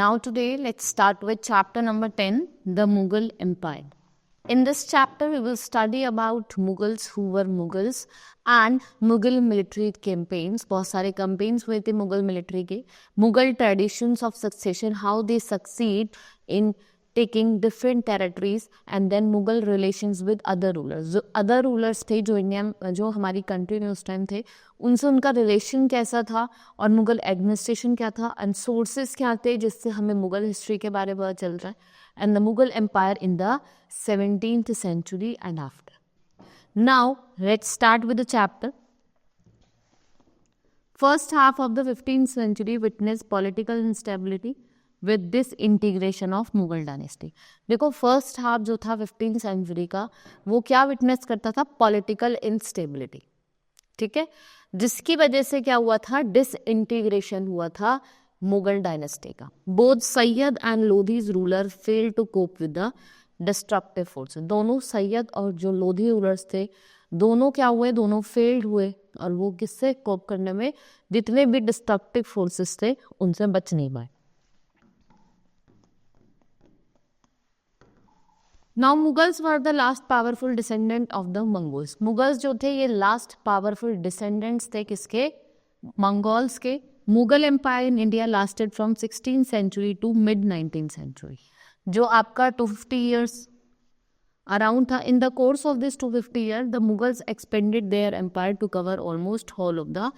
Now today let's start with chapter number 10, the Mughal Empire. In this chapter we will study about Mughals, who were Mughals and Mughal military campaigns. बहुत सारे campaigns हुए थे Mughal military के. Mughal traditions of succession, how they succeed in taking different territories, and then Mughal relations with other rulers. जो other rulers थे जो India जो हमारी कंट्री में उस टाइम थे, उनसे उनका रिलेशन कैसा था और मुगल एडमिनिस्ट्रेशन क्या था एंड सोर्सेज क्या थे जिससे हमें मुगल हिस्ट्री के बारे में पता चल रहा है, and the Mughal empire in the 17th century and after. Now let's start with the chapter. First half of the 15th century witnessed political instability with this integration of Mughal dynasty. देखो first half जो था 15th century का वो क्या witness करता था, political instability. ठीक है, जिसकी वजह से क्या हुआ था, डिसइंटीग्रेशन हुआ था मुगल डायनेस्टी का. Both Sayyid and Lodhis ruler fail to cope with the destructive forces. दोनों सैयद और जो लोधी रूलर्स थे दोनों क्या हुए, दोनों फेल्ड हुए और वो किससे कोप करने में, जितने भी डिस्ट्रक्टिव फोर्सेस थे उनसे बच नहीं पाए. Now Mughals were the last powerful descendant of the Mongols. Mughals जो थे ये लास्ट पावरफुल डिसेंडेंट्स थे किसके, मंगोल्स के. Mughal empire in India lasted from 16th century to mid 19th century, जो आपका 250 years अराउंड था. In the course of this 250 years the Mughals expanded their empire to cover almost whole of the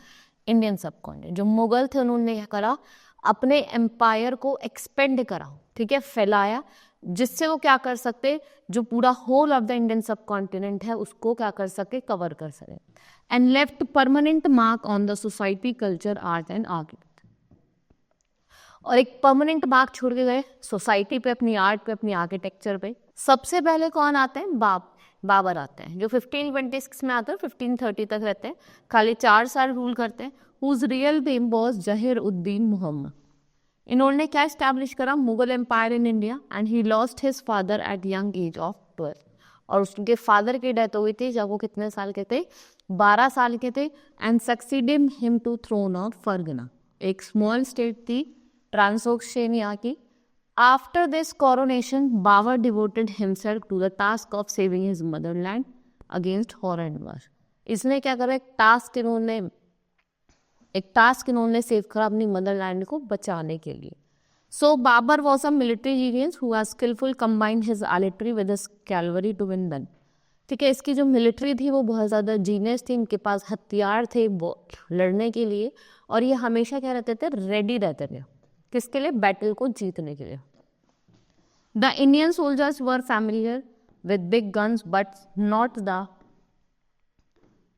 Indian subcontinent. जो मुगल थे उन्होंने क्या करा, अपने empire को एक्सपेंड करा, ठीक है, फैलाया, जिससे वो क्या कर सकते, जो पूरा whole of the Indian subcontinent है उसको क्या कर सके, कवर कर सके. And left permanent mark on the society, culture, art and architecture. और एक परमानेंट मार्क छोड़ के गए सोसाइटी पे, अपनी आर्ट पे, अपनी आर्किटेक्चर पे. सबसे पहले कौन आते हैं, बाबर आते हैं, जो 1526 में आते हैं, 1530 तक रहते हैं, खाली 4 साल रूल करते हैं. Whose real name was Zahir uddin Muhammad. इन्होंने क्या इस्टेब्लिश करा, Mughal empire in India, and he lost his father at young age of 12. और उसके फादर की डेथ हुई थी जब वो कितने साल के थे, 12 साल के थे. And succeeded him to throne of Fergana, एक स्मॉल स्टेट थी ट्रांसोक्शेनिया की. After this coronation Babur devoted himself to the task of saving his motherland against foreign war. इसने क्या करा, एक टास्क इन्होंने सेव करा अपनी मदरलैंड को बचाने के लिए. So Babur was a military genius who was skilful combined his artillery with his cavalry to win them. ठीक है, इसकी जो मिलिट्री थी वो बहुत ज़्यादा जीनियस थी, इनके पास हथियार थे लड़ने के लिए, और ये हमेशा क्या रहते थे, रेडी रहते थे, किसके लिए, बैटल को जीतने के लिए. The Indian soldiers were familiar with big guns but not the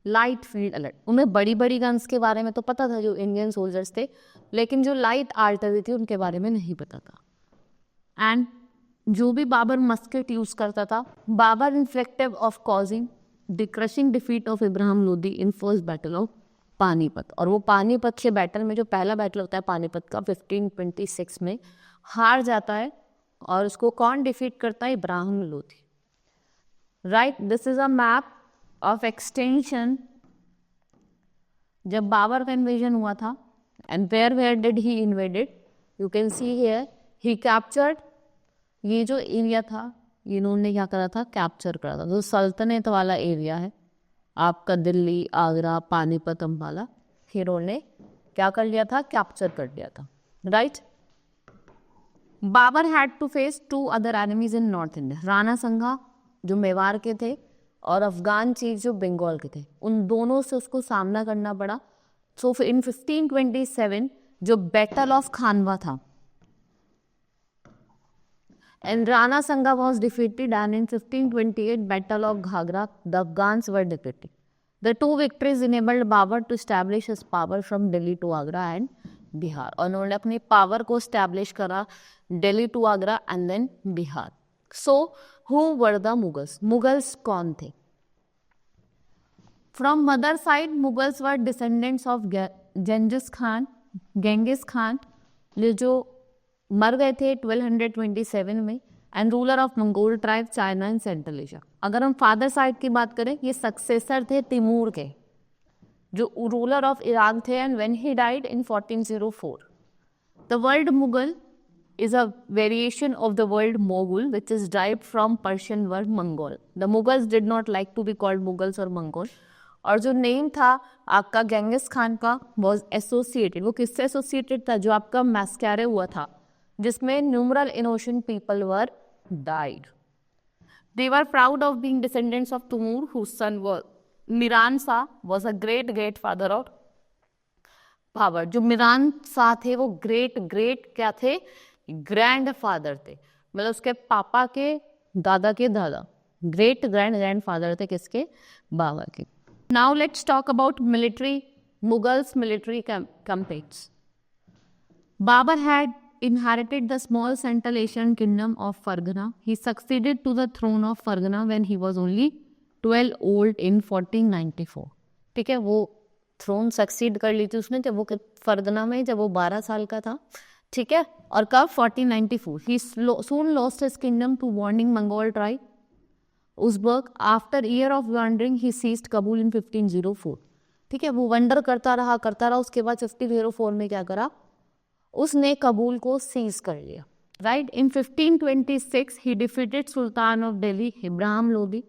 light field alert. उन्हें बड़ी बड़ी गन्स के बारे में तो पता था जो इंडियन सोल्जर्स थे, लेकिन जो लाइट आर्टिलरी थी उनके बारे में नहीं पता था. एंड जो भी बाबर मस्केट यूज करता था, Babur inflective of causing the crushing defeat of Ibrahim Lodi in first battle of Panipat. और वो पानीपत के बैटल में, जो पहला बैटल होता है पानीपत का 1526 में, हार जाता है. और उसको कौन डिफीट करता है, Ibrahim Lodi. Right, this is a map of extension जब बाबर का इन्वेजन हुआ था. And where did he invaded, you can see here, he captured, ये जो एरिया था इन्होंने क्या करा था, कैप्चर करा था. तो सल्तनत वाला एरिया है आपका, दिल्ली, आगरा, पानीपत, अम्बाला, इन्होंने क्या कर लिया था, कैप्चर कर लिया था. Right, Babur had to face 2 other enemies in north India. Rana Sanga जो मेवाड़ के थे और अफगान चीफ जो बंगाल के थे, उन दोनों से उसको सामना करना पड़ा. सो इन 1527 जो बैटल ऑफ खानवा था, and Rana Sanga was defeated, and in 1528 battle of Ghaghra the Afghans were defeated. The 2 victories enabled Babur to establish his power from Delhi to Agra and Bihar. और उन्होंने अपनी पावर को स्टैब्लिश करा Delhi to Agra and then Bihar. So who were the Mughals, Mughals कौन थे. From mother side Mughals were descendants of Genghis Khan, जो मर गए थे 1227 में, and ruler of Mongol tribe China and central Asia. अगर हम फादर साइड की बात करें, ये सक्सेसर थे तिमूर के, जो रूलर ऑफ ईरान थे, and when he died in 1404. The word Mughal is a variation of the word Mughal, which is derived from Persian word Mongol. The Mughals did not like to be called Mughals or Mongol. और जो name था आपका Genghis Khan का was associated, वो किससे associated था? जो आपका मैस्कैरे हुआ था, जिसमें numeral Innocent people were died. They were proud of being descendants of Timur, whose son was Miran Shah, was a great father of power. जो मिरान शाह थे वो ग्रेट क्या थे? ग्रैंड फादर थे, मतलब उसके पापा के दादा के दादा, ग्रेट ग्रैंड फादर थे किसके? बाबा के. Now let's talk about military, Mughals military campaigns. Babur had inherited the small Central Asian kingdom of Fargana. He succeeded to the throne of Fargana when he was only 12 old in 1494. ठीक है, वो throne succeed कर ली थी उसने जब वो फरगना में, जब वो 12 साल का था. ठीक है, और कब? 1494. He soon lost his kingdom to warning Mongol tribe Uzbek. After a year of wandering, he seized Kabul in 1504. ठीक है, वो वंडर करता रहा. उसके बाद 1504 में क्या करा? उसने कबूल को सीज कर लिया. Right. In 1526 he defeated Sultan of Delhi Ibrahim Lodi,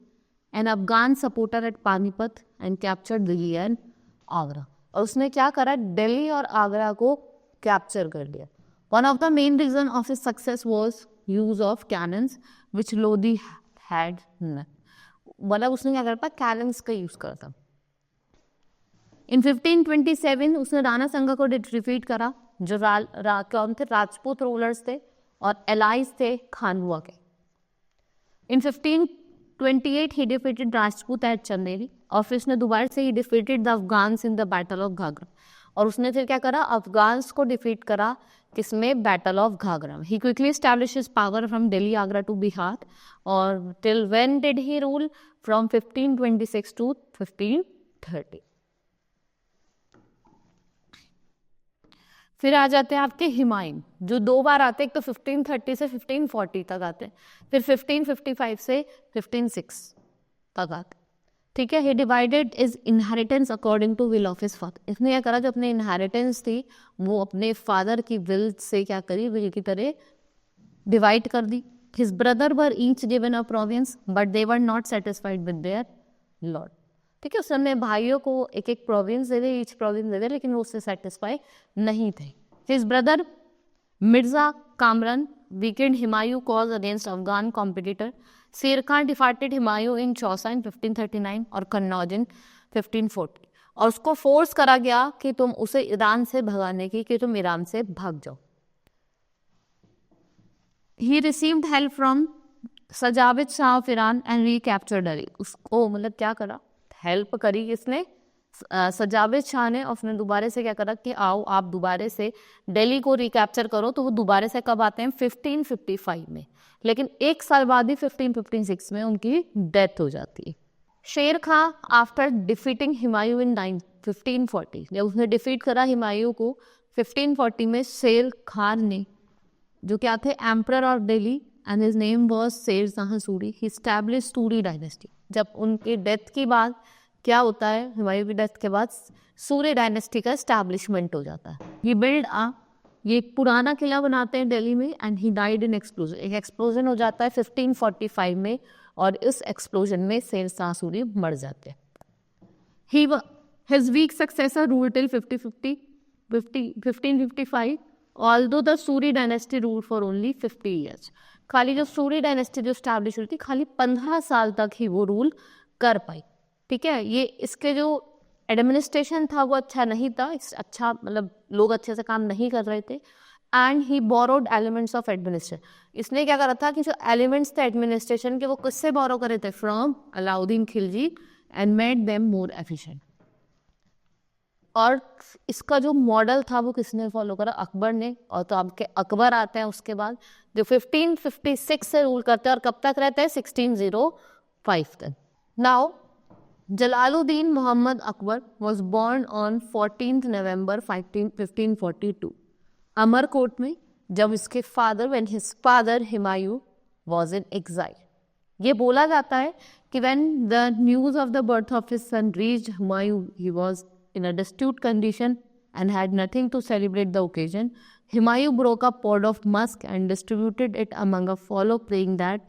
an Afghan supporter at Panipat, and captured Delhi and Agra. और उसने क्या करा? दिल्ली और आगरा को कैप्चर कर लिया. One of the main reason of his success was use of cannons, which Lodi had none. मतलब उसने क्या करता? cannons का यूज करता. In 1527 उसने राणा संगा को डिफीट करा, जो कौन थे? राजपूत रूलर्स थे और एलाइज थे खानवा के. In 1528 he defeated Rajput at Chanderi, और फिर उसने दोबारा से he defeated the Afghans in the battle of Ghaghra. और उसने फिर क्या करा? अफगान्स को डिफीट करा. किसमें? Battle of Ghaghra. He quickly establish his power from Delhi Agra to Bihar. और till when did he rule? From 1526 to 1530. फिर आ जाते हैं आपके हुमायूं, जो 2 बार आते हैं. एक तो 1530 से 1540 तक आते हैं, फिर 1555 से 1506 तक आते हैं. ठीक है. He divided is inheritance according to will of his father. इसने क्या करा? जो अपने इनहेरिटेंस थी वो अपने फादर की विल से क्या करी? विल की तरह डिवाइड कर दी. His brother were each given a province, but they were not satisfied with their lord. ठीक है, उस समय भाइयों को एक एक प्रोविंस दे दे, ईच प्रोविंस दे दे, लेकिन वो उससे सेटिस्फाई नहीं थे. His brother Mirza Kamran weakened Humayun cause against Afghan competitor. Sher Khan डिफाटेड Humayun इन चौसा इन 1539 और कन्नौज इन 1540. और उसको फोर्स करा गया कि तुम उसे ईरान से भगाने की, कि तुम ईरान से भाग जाओ. He received help from Safavid Shah of Iran and recaptured Delhi. उसको मतलब क्या करा? हेल्प करी किसने? सजाविद शाह ने. उसने दोबारा से क्या करा कि आओ आप दोबारा से दिल्ली को रिकैप्चर करो. तो वो दोबारा से कब आते हैं? 1555 में. लेकिन एक साल बाद ही 1556 में उनकी डेथ हो जाती है. शेर खां आफ्टर डिफीटिंग हुमायूं इन 1540, जब उसने डिफीट करा हुमायूं को 1540 में, शेर खान ने, जो क्या थे? Emperor of Delhi, and his name was Sher Shah Suri. He established Suri dynasty. जब उनकी डेथ के बाद क्या होता है? हुमायूं की डेथ के बाद सूर्य डायनेस्टी का एस्टैब्लिशमेंट हो जाता है. ही बिल्ड ये एक पुराना किला बनाते हैं दिल्ली में, and he died in explosion. एक एक्सप्लोजन हो जाता है 1545 में, और इस एक्सप्लोजन में शेर शाह सूरी मर जाते हैं. His weak successor ruled till 1555, although the Suri dynasty ruled for only 50 years. खाली जो सूरी डायनेस्टी जो स्टैब्लिश हुई थी, खाली 15 साल तक ही वो रूल कर पाई. ठीक है. ये इसके जो एडमिनिस्ट्रेशन था वो अच्छा नहीं था. अच्छा मतलब लोग अच्छे से काम नहीं कर रहे थे. And he borrowed elements of administration. इसने क्या करा था कि जो एलिमेंट्स थे एडमिनिस्ट्रेशन के, वो किससे बोरो करे थे? From Alauddin Khilji, and made them more efficient. और इसका जो मॉडल था वो किसने फॉलो करा? अकबर ने. और तो आपके अकबर आते हैं उसके बाद, जो 1556 से रूल करते हैं, और कब तक रहते हैं? 1605 तक. Now Jalaluddin Mohammad Akbar was born on 14th November 1542 Amarkot में, जब इसके father when his father Humayun was in exile. ये बोला जाता है कि when the news of the birth of his son reached Humayun, he was in a destitute condition and had nothing to celebrate the occasion. Humayun broke a pod of musk and distributed it among a follow, praying that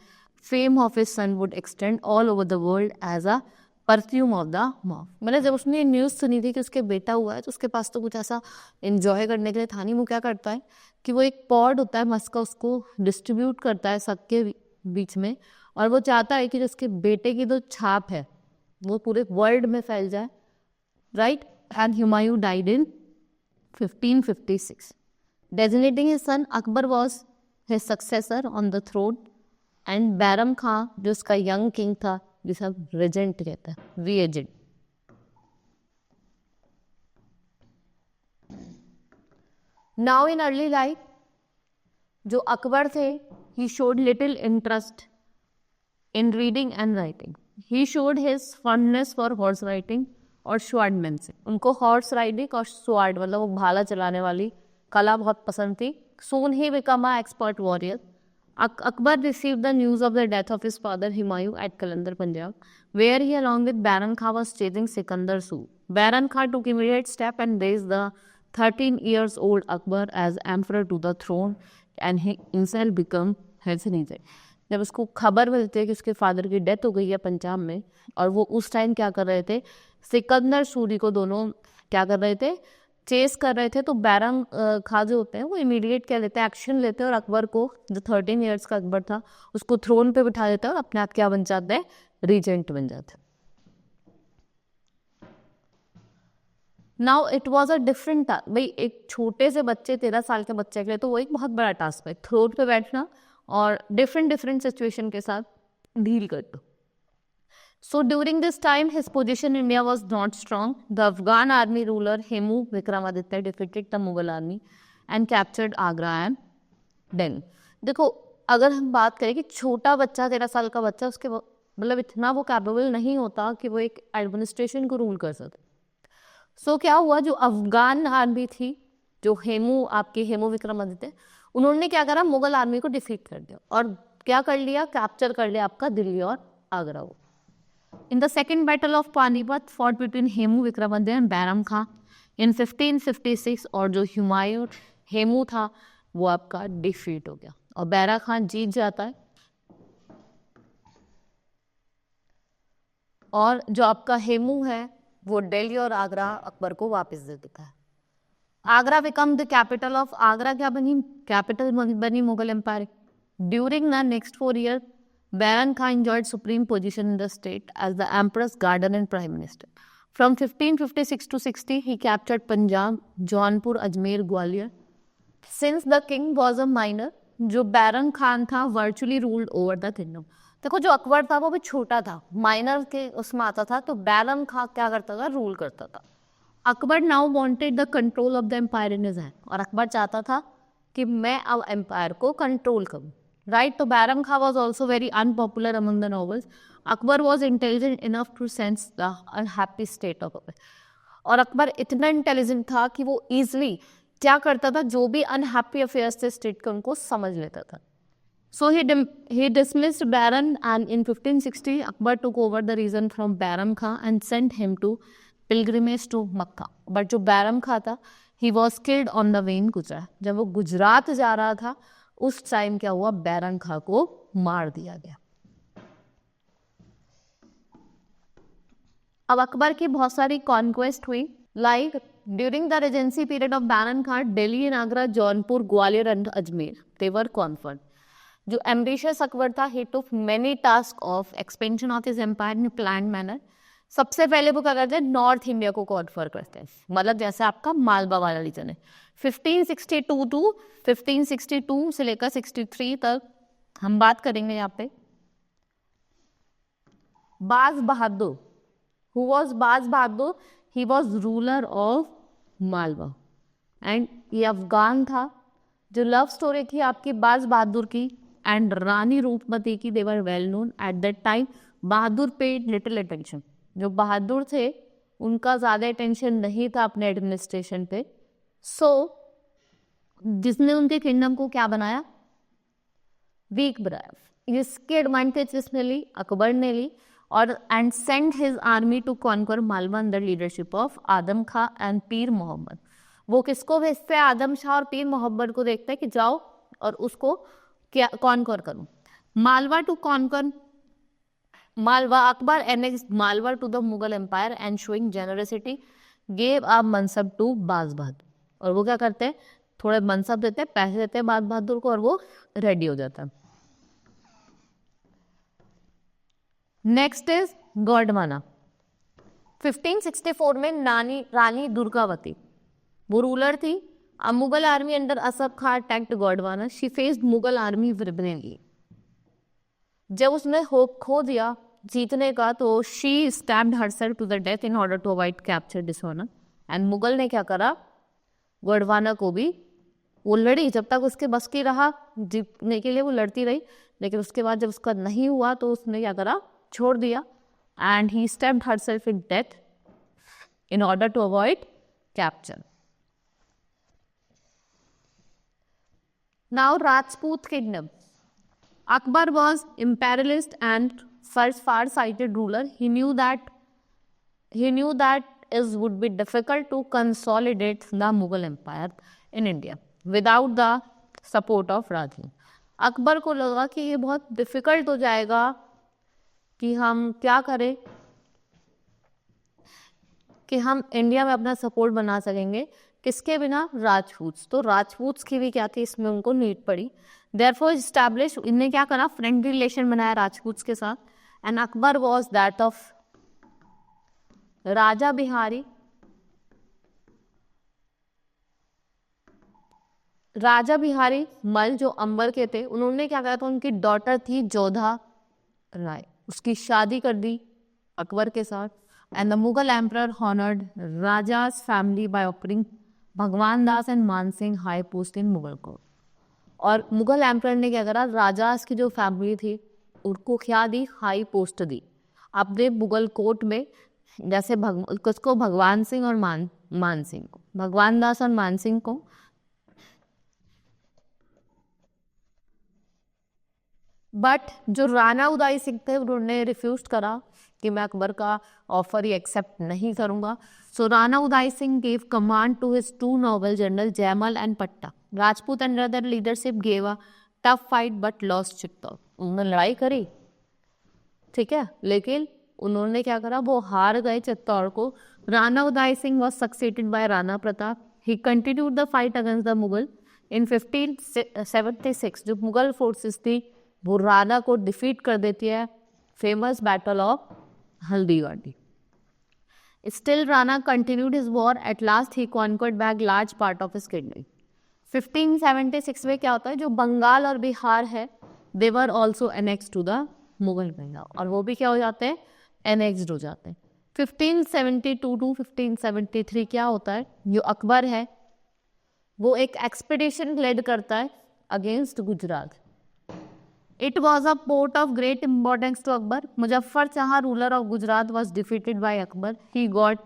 fame of his son would extend all over the world as a perfume of the mouth. मैंने जब उसने news सुनी थी कि उसके बेटा हुआ है तो उसके पास तो कुछ ऐसा एंजॉय करने के लिए था नहीं. वो क्या करता है कि वो एक पॉड होता है मस्क का, उसको डिस्ट्रीब्यूट करता है सबके बीच में, और वो चाहता है कि जिसके बेटे की जो छाप है वो पूरे वर्ल्ड में फैल जाए. Right. And Humayun died in 1556. Designating his son Akbar was his successor on the throne, and Bairam Khan जो उसका यंग किंग था जिसे हम रेजेंट कहते हैं, regent. Now in early life जो अकबर थे, he showed little interest in reading and writing. He showed his fondness for horse riding और स्वॉर्डमैनशिप. उनको हॉर्स राइडिंग और स्वॉर्ड मतलब वो भाला चलाने वाली कला बहुत पसंद थी. Soon he become a expert warrior. Akbar received the news of the death of his father Humayun at Qalandar, Punjab, where he along with Baran Khan was chasing Sikandar Suri. Baran Khan took immediate step and raised the 13 years old Akbar as emperor to the throne, and he himself became his regent. जब उसको खबर मिलती है कि उसके father की death हो गई है पंजाब में, और वो उस टाइम क्या कर रहे थे, सिकंदर सूरी को दोनों क्या कर रहे थे, चेस कर रहे थे, तो बैरम खां जो होते हैं वो इमीडिएट क्या लेते हैं, एक्शन लेते हैं, और अकबर को जो 13 इयर्स का अकबर था उसको थ्रोन पे बिठा देता है और अपने आप क्या बन जाते हैं, रीजेंट बन जाते हैं. Now it was a different task. भाई एक छोटे से बच्चे 13 साल के बच्चे के लिए तो वो एक बहुत बड़ा टास्क है, थ्रोन पे बैठना और डिफरेंट सिचुएशन के साथ डील करना. So during this time, his position in India was not strong. The Afghan army ruler Hemu Vikramaditya defeated the Mughal army and captured Agra and Delhi. देखो अगर हम बात करें कि छोटा बच्चा 13 साल का बच्चा, उसके मतलब इतना वो कैपेबल नहीं होता कि वो एक एडमिनिस्ट्रेशन को रूल कर सके. सो क्या हुआ, जो अफगान आर्मी थी, जो हेमू विक्रमादित्य, उन्होंने क्या करा, मुगल आर्मी को डिफीट कर दिया और क्या कर लिया, कैप्चर कर लिया आपका दिल्ली और आगरा को. In the second battle of Panipat fought between Hemu Vikramaditya and Bairam Khan in 1556, और जो हुमायूं हेमू था वो आपका डिफीट हो गया और बैरा खान जीत जाता है. और जो आपका हेमू है वो दिल्ली और आगरा अकबर को वापस दे देता है. Agra become the capital of, Agra क्या बनी, कैपिटल बनी Mughal empire. During the next 4 years Baran Khan enjoyed supreme position in the state as the emperor's guardian and prime minister. From 1556 to 60, he captured Punjab, Jaunpur, Ajmer, Gwalior. Since the king was a minor, जो बैरन खान था virtually ruled over the kingdom. देखो जो अकबर था वो भी छोटा था, minor के उसमें आता था, तो बैरन खान क्या करता था, रूल करता था. Akbar now wanted the control of the empire in his hand, और अकबर चाहता था कि मैं अब एम्पायर को कंट्रोल करूं. Right, तो बैरम खां was also very unpopular among the nobles. Akbar was intelligent enough to sense the unhappy state of affairs. और अकबर इतना इंटेलिजेंट था कि वो easily क्या करता था, जो भी अनहैप्पी अफेयर्स थे स्टेट के उनको समझ लेता था. So he dismissed Baran, and in 1560 Akbar took over the region from Bairam Khan and sent him to pilgrimage to Makkah. But जो बैरम खां था, he was killed on the way in Gujarat. जब वो गुजरात जा रहा था उस टाइम क्या हुआ, बैरन खां को मार दिया गया. अब अकबर की बहुत सारी कॉन्क्वेस्ट हुई, like during the regency period of Bairam Khan, Delhi and Agra, Jaunpur, Gwalior and Ajmer they were conferred. जो एम्बिशियस अकबर था, he took many task of expansion of his empire in planned manner. सबसे पहले वो क्या करते हैं, नॉर्थ इंडिया को कॉन्फर करते हैं, मतलब जैसे आपका मालवा वाला रीजन है. 1562 से लेकर 63 तक हम बात करेंगे. यहाँ पे बाज बहादुर, who was Baz Bahadur, he was ruler of Malwa, and ये अफगान था. जो लव स्टोरी थी आपकी बाज बहादुर की एंड रानी रूपमती की, they were well known at that time. Bahadur paid little attention, जो बहादुर थे उनका ज़्यादा अटेंशन नहीं था अपने एडमिनिस्ट्रेशन पे. सो जिसने उनके किंगडम को क्या बनाया, वीक बनाया. इसके एडवांटेज किसने ली, अकबर ने ली. और and send his army to conquer Malwa under leadership of Adam Khan and Pir Mohammad. वो किसको भेजते हैं? आदम शाह और पीर मोहम्मद को देखते हैं कि जाओ और उसको क्या कॉन्कर करो। Malwa to conquer Malwa, Akbar annexed Malwa to the Mughal Empire and showing generosity gave a mansab to बाज बहादुर। और वो क्या करते हैं? थोड़े मनसब देते हैं, पैसे देते हैं बाज बहादुर को और वो रेडी हो जाता है। Next is Gondwana. 1564 में रानी दुर्गावती वो रूलर थी। A Mughal army under Asaf Khan attacked Gondwana. She faced Mughal army brilliantly. जब उसने होप खो दिया जीतने का तो she stabbed herself to the death in order to avoid capture dishonour. And Mughal ने क्या करा? गोंडवाना को भी वो लड़ी, जब तक उसके बस की रहा जीतने के लिए वो लड़ती रही, लेकिन उसके बाद जब उसका नहीं हुआ तो उसने क्या करा? छोड़ दिया। And he stabbed herself in death in order to avoid capture. Now Rajput kingdom. Akbar was imperialist and far-sighted ruler. He knew that it would be difficult to consolidate the Mughal Empire in India without the support of Rajput. Akbar को लगा कि ये बहुत difficult हो जाएगा कि हम क्या करें कि हम इंडिया में अपना सपोर्ट बना सकेंगे किसके बिना? राजपूत्स। तो राजपूत्स की भी क्या थी इसमें उनको नीड पड़ी। देयरफॉर एस्टैब्लिश, इनने क्या करा? फ्रेंडली रिलेशन बनाया राजपूत्स के साथ। And Akbar was that of Raja Bihari. Raja Bihari Mal जो अंबर के थे, उन्होंने क्या करा था? उनकी डॉटर थी जोधा राय, उसकी शादी कर दी अकबर के साथ। And the Mughal emperor honoured Raja's family by offering Bhagwan Das and Mansingh high post in Mughal court. और मुगल एम्परर ने क्या करा? राजास की जो फैमिली थी उनको क्या दी? हाई पोस्ट दी अपने मुगल कोर्ट में। जैसे किसको? भगवान सिंह और मान सिंह को, भगवान दास और मान सिंह को। बट जो राणा उदय सिंह थे उन्होंने रिफ्यूज करा कि मैं अकबर का ऑफर ही एक्सेप्ट नहीं करूंगा। So Rana Uday Singh gave command to his two noble general Jaimal and Patta. Rajput under their leadership gave a tough fight but lost Chittor. उन्होंने लड़ाई करी, ठीक है, लेकिन उन्होंने क्या करा? वो हार गए चित्तौड़ को। Rana Uday Singh was succeeded by Rana Pratap. He continued the fight against the Mughal in 1576। जो मुगल फोर्सेस थी वो राणा को डिफीट कर देती है। Famous battle of Haldighati. Still Rana continued his war. At last he conquered back large part of his kingdom. 1576 में क्या होता है? जो बंगाल और बिहार है they were also annexed to the Mughal kingdom, और वो भी क्या हो जाते हैं? annexed हो जाते हैं। 1572 to 1573 क्या होता है? जो अकबर है वो एक एक्सपीडिशन लेड करता है against Gujarat. It was a port of great importance to Akbar. Muzaffar Shah, ruler of Gujarat, was defeated by Akbar. He got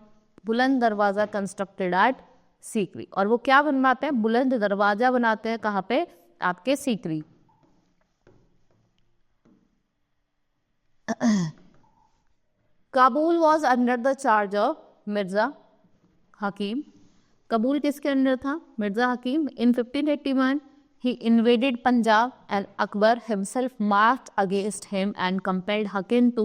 बुलंद दरवाजा कंस्ट्रक्टेड एट सीकरी। और वो क्या बनवाते हैं? बुलंद दरवाजा बनाते हैं। कहाँ पे? आपके Sikri. Kabul was under the charge of Mirza Hakim. Kabul किसके अंडर था? मिर्जा हकीम। इन 1581 he invaded Punjab and Akbar himself marched against him and compelled Hakim to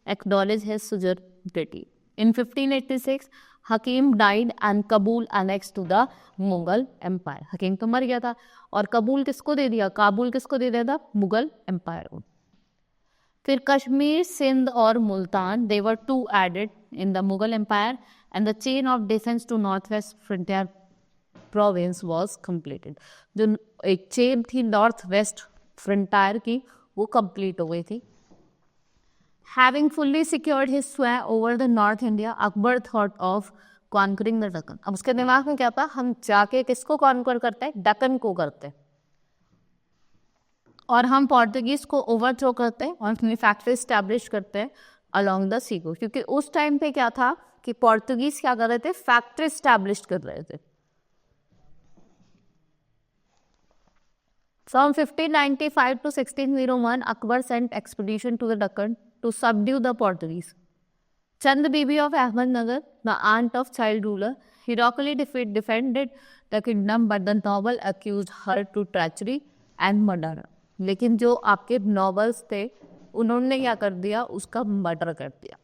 acknowledge his suzerainty. In 1586, Hakim died and Kabul annexed to the Mughal Empire. Hakim तो मर गया था और कबूल किसको दे दिया? काबुल किसको दे दिया था? मुगल एम्पायर को। फिर कश्मीर, सिंध और Multan they were two added in the Mughal Empire and the chain of defense to northwest frontier province was completed. जो एक चेन थी नॉर्थ वेस्ट फ्रंटायर की वो कंप्लीट हो गई थी। Having fully secured his sway over the North India, Akbar thought of conquering the Deccan. अब उसके दिमाग में क्या था? हम जाके किसको कॉन्कर करते हैं? डकन को करते हैं और हम पोर्तुगीज को ओवरथ्रो करते हैं और अपनी फैक्ट्री स्टैब्लिश करते हैं अलोंग द सी कोस्ट। क्योंकि उस टाइम पे क्या था कि पोर्तुगीज क्या कर रहे थे? फैक्ट्री स्टैब्लिश कर रहे थे। From 1595 to 1601, Akbar sent expedition to the Deccan to subdue the Portuguese. Chand Bibi of Ahmednagar, the aunt of child ruler, heroically defended the kingdom, but the noble accused her to treachery and murder. लेकिन जो आपके nobles थे उन्होंने क्या कर दिया, उसका murder कर दिया.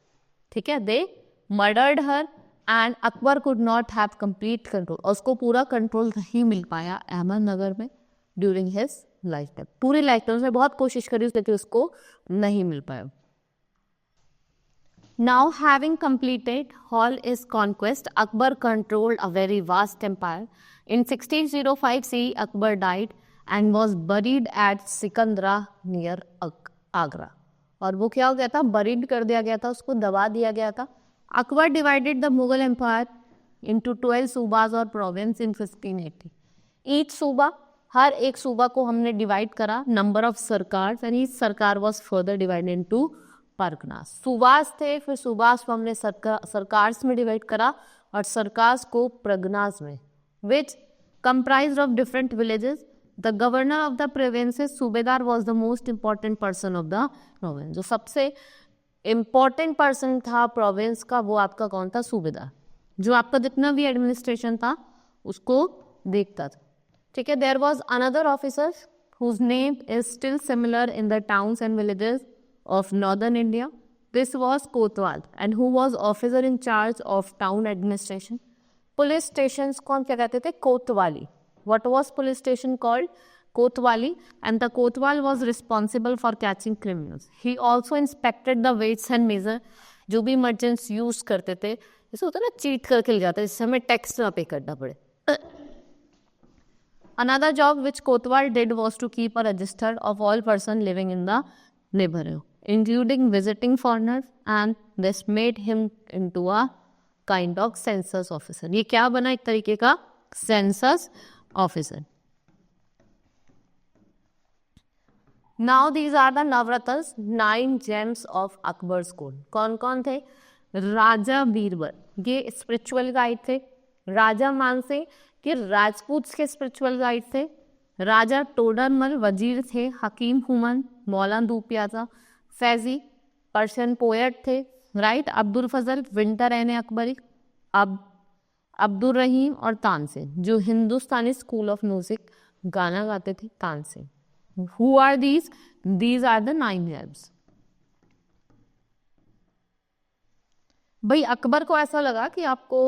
ठीक है, they murdered her and Akbar could not have complete control. उसको पूरा कंट्रोल नहीं मिल पाया अहमदनगर में ड्यूरिंग हिज लाइफ टाइम. पूरी लाइफ टाइम उसने बहुत कोशिश करी, लेकिन उसको नहीं मिल पाया. Now, having completed all his conquest, Akbar controlled a very vast empire. In 1605 CE, Akbar died and was buried at Sikandra near Agra. और वो क्या हो गया था, buried कर दिया गया था, उसको दबा दिया गया था. Akbar divided the Mughal empire into 12 सूबाज और province in 1580. Each सूबा, हर एक सूबा को हमने डिवाइड करा, number of सरकार, and each सरकार was further divided into Parganas. Subas थे, फिर सूबास को हमने सरकार्स में डिवाइड करा और सरकार्स को प्रगनास में, which comprised of different villages. The governor of the provinces, subedar was the most important person of the province. जो सबसे इंपॉर्टेंट पर्सन था प्रोविंस का, वो आपका कौन था, सूबेदार, जो आपका जितना भी एडमिनिस्ट्रेशन था उसको देखता था. ठीक है. There was another officer whose name is still similar in the towns and villages of northern India. This was Kotwal, and who was officer in charge of town administration. Police stations कौन क्या कहते थे, कोतवाली. What was police station called? Kotwali, and the Kotwal was responsible for catching criminals. He also inspected the weights and measure. जो भी merchants use करते थे, जैसे होता है ना चीट करके ले जाते, जिससे हमें टैक्स ना पे करना पड़े. Another job which Kotwal did was to keep a register of all persons living in the neighborhood, including visiting foreigners, and this made him into a kind of census officer. ये क्या बना, एक तरीके का census officer. Now these are the Navratnas, 9 gems of Akbar's court. कौन कौन थे? राजा बीरबल, ये स्पिरिचुअल गाइड थे. राजा मानसिंह के राजपूत के स्पिरिचुअल गाइड थे. राजा टोडरमल वजीर थे. हकीम हुमन, मौलाना दूपियाजा, फैजी पर्शियन पोएट थे. राइट. अब्दुल फजल, विंटर एन अकबरी, अब्दुल रहीम और तानसेन, जो हिंदुस्तानी स्कूल ऑफ म्यूजिक गाना गाते थे, Tansen. Who are these? These are the 9 gems. भाई अकबर को ऐसा लगा कि आपको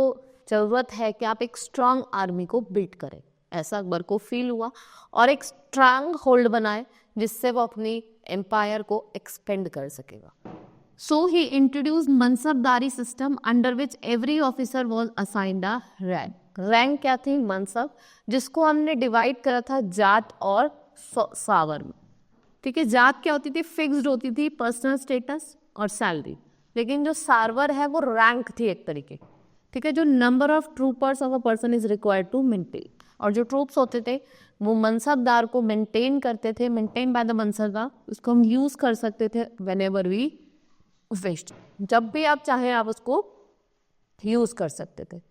जरूरत है कि आप एक स्ट्रांग आर्मी को बिल्ड करें, ऐसा अकबर को फील हुआ, और एक स्ट्रांग होल्ड बनाए जिससे वो अपनी एम्पायर को एक्सपेंड कर सकेगा. So he introduce mansabdari system under which every officer was assigned a rank. Rank क्या थी? मनसब, जिसको हमने डिवाइड करा था जात और सावर में. ठीक है. जात क्या होती थी? फिक्स्ड होती थी, पर्सनल स्टेटस और सैलरी. लेकिन जो सावर है वो रैंक थी एक तरीके. ठीक है. जो number of troopers of a person is required to maintain, और जो ट्रूप्स होते थे वो मनसबदार को मेंटेन करते थे, मेंटेन बाय द मनसबदार. उसको हम यूज कर सकते थे व्हेनेवर वी विश्ड, जब भी आप चाहें आप उसको यूज कर सकते थे.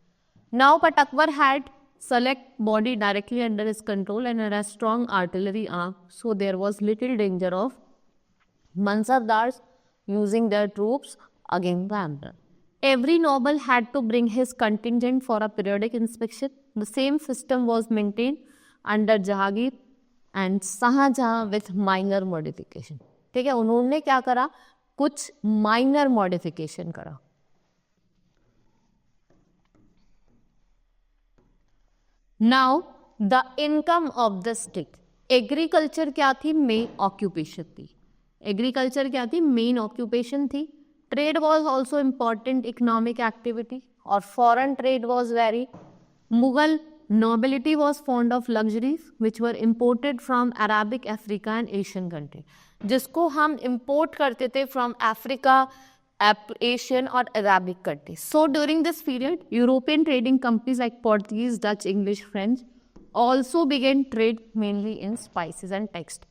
Now but Akbar had select body directly under his control and had a strong artillery arm, so there was little danger of Mansabdars using their troops against the emperor. Every noble had to bring his contingent for a periodic inspection. The same system was maintained under Jahangir and Shahjahan with minor modification. ठीक है. उन्होंने क्या करा? कुछ minor modification करा. Now the income of the state. Agriculture क्या थी? Main occupation थी. एग्रीकल्चर क्या थी? मेन ऑक्यूपेशन थी. Trade was also important economic activity, और foreign trade was very. Mughal nobility was fond of luxuries which were imported from Arabic, Africa and Asian country. जिसको हम import करते थे from Africa, Asian और Arabic countries. So during this period, European trading companies like Portuguese, Dutch, English, French also began trade mainly in spices and textiles.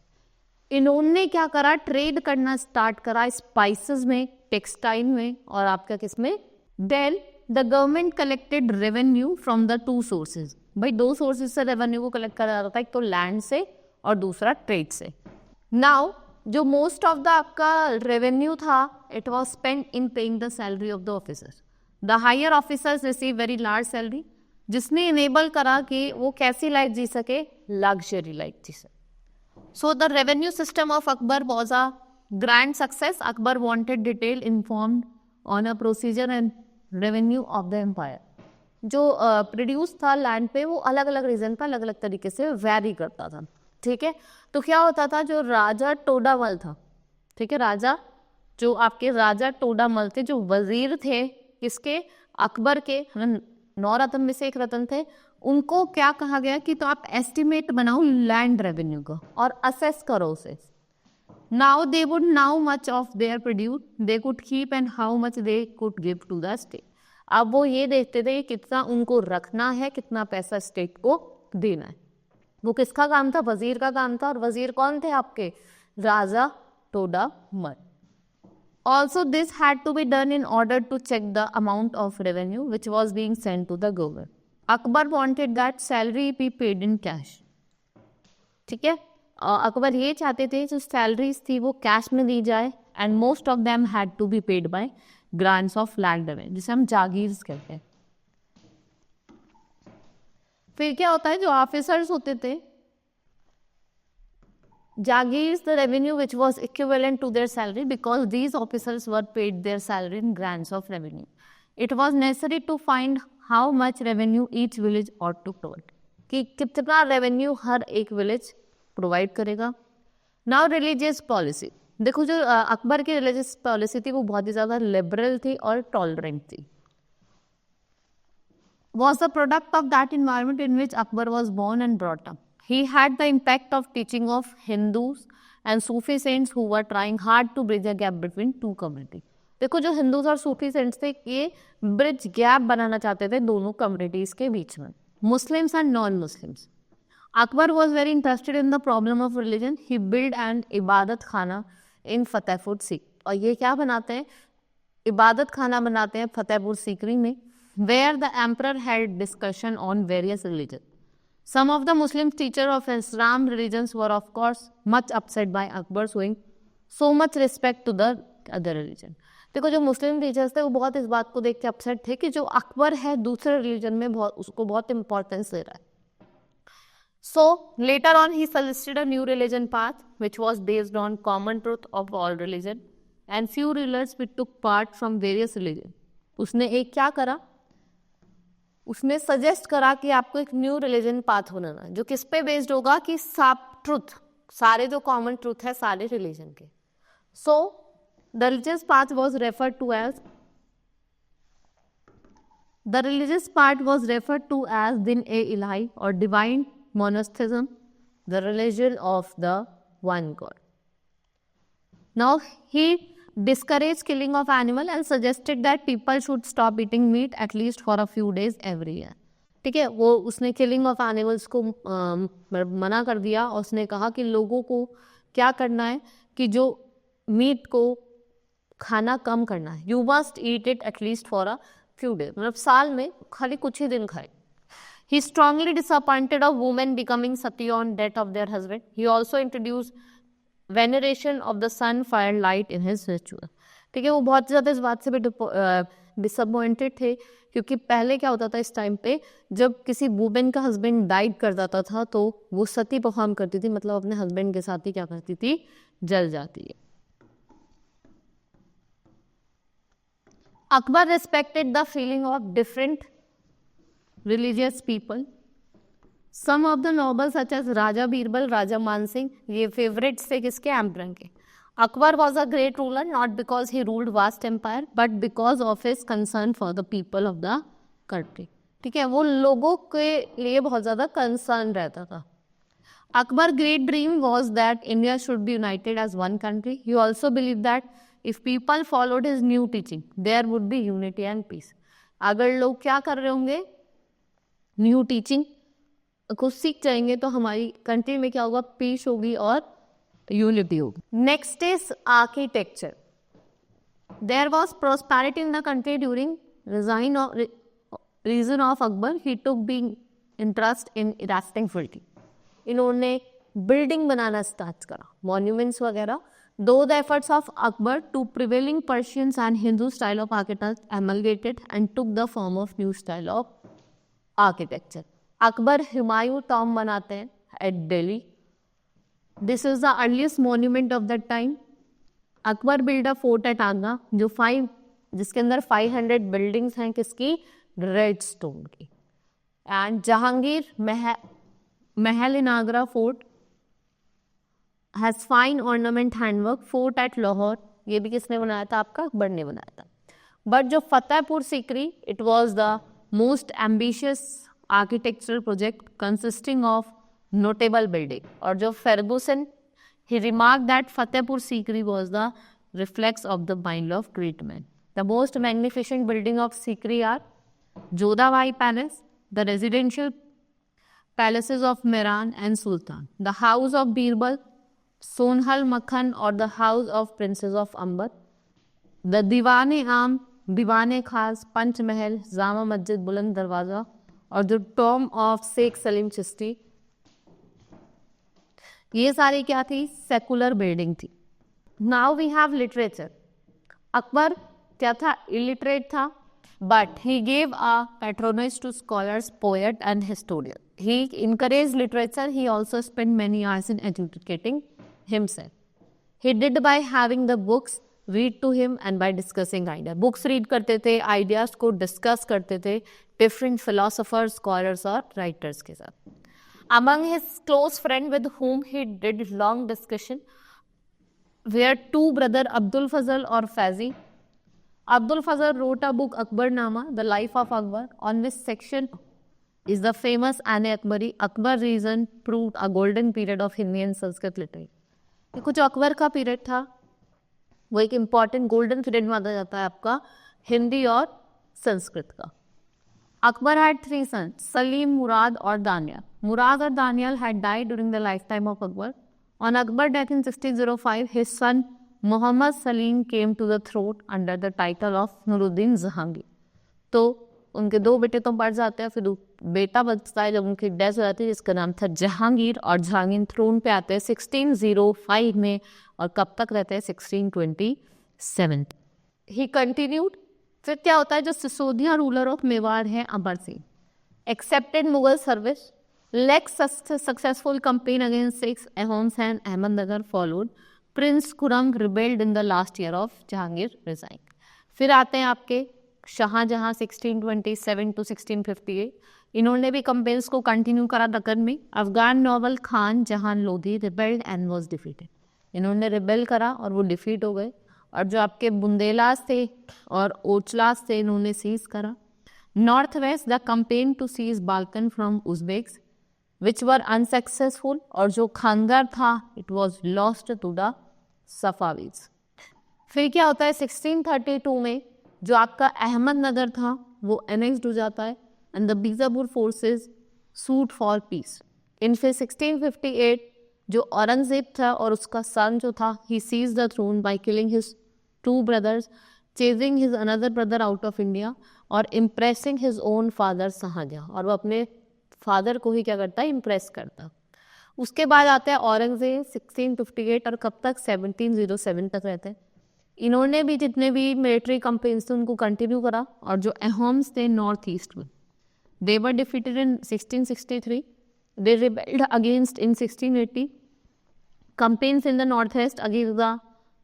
इन्होंने क्या करा? Trade करना start करा स्पाइसेस में, टेक्सटाइल में और आपका किसमें? Then the government collected revenue from the 2 sources. भाई 2 सोर्सेज से रेवेन्यू को कलेक्ट करा जाता था, एक तो लैंड से और दूसरा ट्रेड से. नाउ जो मोस्ट ऑफ द आपका रेवेन्यू था, it was spend in paying the salary of the officers. The higher officers receive very large salary जिसने इनेबल करा कि वो कैसी लाइफ जी सके, लग्जरी लाइफ जी सके. So the revenue system of Akbar was a grand success. Akbar wanted detail informed on a procedure and revenue of the empire. जो produce था land पे वो अलग अलग रीजन पर अलग अलग तरीके से वेरी करता था. ठीक है, तो क्या होता था, जो राजा टोडामल था, ठीक है, राजा जो आपके राजा टोडामल थे, जो वजीर थे किसके, अकबर के, 9 रत्न में से एक रत्न थे, उनको क्या कहा गया कि तो आप एस्टिमेट बनाओ लैंड रेवेन्यू का और असेस करो उसे. Now they would now much of their produce they could keep and how much they could give to the state. अब वो ये देखते थे कितना उनको रखना है, कितना पैसा स्टेट को देना है. वो किसका काम था, वजीर का काम था. और वजीर कौन थे आपके, राजा Todarmal. Also, this had to be done in order to check the amount of revenue which was being sent to the government. Akbar wanted that salary be paid in cash. ठीक है, अकबर ये चाहते थे जो सैलरीज थी वो कैश में दी जाए. And most of them had to be paid by grants of land revenue, जिसे हम जागीर्स कहते हैं. फिर क्या होता है, जो ऑफिसर्स होते थे Jagirs, the revenue which was equivalent to their salary, because these officers were paid their salary in grants of revenue. It was necessary to find how much revenue each village ought to provide. कि कितना revenue हर एक village provide करेगा. Now religious policy. देखो जो अकबर की religious policy थी वो बहुत ही ज़्यादा liberal थी और tolerant थी. Was the product of that environment in which Akbar was born and brought up. He had the impact of teaching of Hindus and Sufi saints who were trying hard to bridge a gap between two communities. देखो जो Hindus और सूफी cents थे ये bridge gap बनाना चाहते थे दोनों communities के बीच में, Muslims and non Muslims. Akbar was very interested in the problem of religion. He build and इबादत खाना इन फतेहपुर सीक. और ये क्या बनाते हैं, इबादत खाना बनाते हैं फतेहपुर सीकरी में, where the emperor had discussion on various religion. Some of the Muslim teachers of Islam religions were of course much upset by Akbar showing so much respect to the other religion. देखो जो मुस्लिम teachers थे वो बहुत इस बात को देख के अपसेट थे कि जो अकबर है दूसरे रिलीजन में बहुत उसको बहुत इंपॉर्टेंस दे रहा है. So later on he suggested a new religion path which was based on common truth of all religion and few rulers which took part from various religion. उसने एक क्या करा, उसने सजेस्ट करा कि आपको एक न्यू रिलीजन पाथ होना है जो किस पे बेस्ड होगा कि सब ट्रुथ, सारे जो कॉमन ट्रुथ है सारे रिलीजन के. So the religious path was referred to as Din i Ilahi और divine monotheism, the religion of the one God. Now he discouraged killing of animal and suggested that people should stop eating meat at least for a few days every year. ठीक है, वो उसने killing of animals को मना कर दिया और उसने कहा कि लोगों को क्या करना है कि जो मीट को खाना कम करना है. You must eat it at least for a few days, मतलब साल में खाली कुछ ही दिन खाए. He strongly disappointed of women becoming sati on death of their husband. He also introduced veneration of the sun fire light in his ritual. ठीक है, वो बहुत ज़्यादा इस बात से भी डिसअपॉइंटेड थे क्योंकि पहले क्या होता था इस टाइम पे, जब किसी वुमेन का हस्बैंड डाइड कर जाता था तो वो सती परफॉर्म करती थी, मतलब अपने हस्बैंड के साथ ही क्या करती थी, जल जाती है. Akbar respected the feeling of different religious people. Some of the nobles such as राजा बीरबल, राजा मानसिंह, ये फेवरेट्स थे किसके, एम्परर के. Akbar was a great ruler not because he ruled vast empire but because of his concern for the people of the country. ठीक है, वो लोगों के लिए बहुत ज़्यादा कंसर्न रहता था. Akbar's great dream was that India should be united as one country. He also believed that if people followed his new teaching, there would be unity and peace. अगर लोग क्या कर रहे होंगे, न्यू टीचिंग को सीख जाएंगे तो हमारी कंट्री में क्या होगा, पीस होगी और यूनिटी होगी. Next is architecture. There was prosperity in the country during region of Akbar. He took being interest in erecting building. इन्होंने बिल्डिंग बनाना स्टार्ट करा, मॉन्यूमेंट्स वगैरह. Though the efforts of Akbar to prevailing Persians and Hindu style of architecture amalgamated and took the form of new style of architecture. Akbar Humayun tomb बनाते हैं at Delhi. This is the earliest monument of that time. Akbar build a fort at Agra जिसके अंदर 500 buildings हैं, किसकी? Red stone की। And Jahangir Mahal in Agra fort has fine ornament handwork. Fort at Lahore, ये भी किसने बनाया था? आपका अकबर ने बनाया था। बट जो Fatehpur Sikri, it was the most ambitious architectural project consisting of notable building. और जो Ferguson, he remarked that Fatehpur Sikri was the reflex of the mind of great men. The most magnificent building of Sikri are Jodhavai Palace, the residential palaces of Mehran and Sultan, the house of Birbal, Sonhal Makhan or the house of princes of Amber, the Diwan-e-Aam, Diwan-e-Khas, Panch Mahal, Jama Masjid, Buland Darwaza और the tomb of Sheikh Salim Chishti। ये सारी क्या थी? Secular building थी। Now we have literature. Akbar क्या था? Illiterate था, but he gave a patronage to scholars, poet and historian. He encourage literature. He also spend many hours in educating himself. He did by having the books read to him and by discussing idea. Books read करते थे, ideas को discuss करते थे different philosophers, scholars और writers के साथ। Among his close friends with whom he did long discussion were two brothers, Abdul Fazl or Faizi. Abdul Fazl wrote a book, Akbarnama, The Life of Akbar, on which section is the famous Ane Akbari. Akbar reason proved a golden period of Hindi and Sanskrit literature. ये कुछ अकबर का period था, वो एक important golden period माना जाता है आपका हिंदी और संस्कृत का। Akbar had three sons, Salim, Murad or Daniel. Murad or Daniel had died during the lifetime of Akbar. On Akbar's death in 1605, his son Muhammad Salim came to the throne under the title of Nuruddin Jahangir. तो उनके दो बेटे तो बढ़ जाते हैं, फिर बेटा बचता है जब उनकी डेथ हो जाती है, जिसका नाम था जहांगीर। और जहांगीर थ्रोन पे आते हैं 1605 में, और कब तक रहते हैं? 1627। ही कंटिन्यूड। फिर क्या होता है? जो सिसोदिया रूलर ऑफ मेवाड़ है, Amar Singh, accepted Mughal service, led successful campaign against six Ahoms and Ahmadnagar followed. Prince Khurram rebelled in the last year of Jahangir reign. फिर आते हैं आपके शाहजहां 1627 टू 1658। इन्होंने भी कैंपेन्स को कंटिन्यू करा दक्कन में। अफगान नॉवल खान जहान Lodhi rebelled and was defeated. इन्होंने रिबेल करा और वो डिफीट हो गए। और जो आपके बुंदेलास थे और ओचलास थे, इन्होंने सीज करा। North west the campaign to seize Balkan from Uzbeks which were unsuccessful. और जो खंदर था, it was lost to the Safavids. फिर क्या होता है? 1632 में जो आपका अहमदनगर था वो एनेक्स्ड हो जाता है and the Bijapur forces sued for peace. In फिर 1658 जो औरंगजेब था और उसका सन जो था, he seized the throne by killing his two brothers, chasing his another brother out of India और impressing his own father Shahjahan. और वो अपने फादर को ही क्या करता है? इम्प्रेस करता। उसके बाद आता है औरंगजेब 1658 और कब तक? 1707 तक रहते हैं। इन्होंने भी जितने भी मिलिट्री कैंपेन्स थे उनको कंटिन्यू करा। और जो अहोम्स थे नॉर्थ ईस्ट में, they were defeated in 1663। They rebelled against in 1680। Campaigns in the northwest against the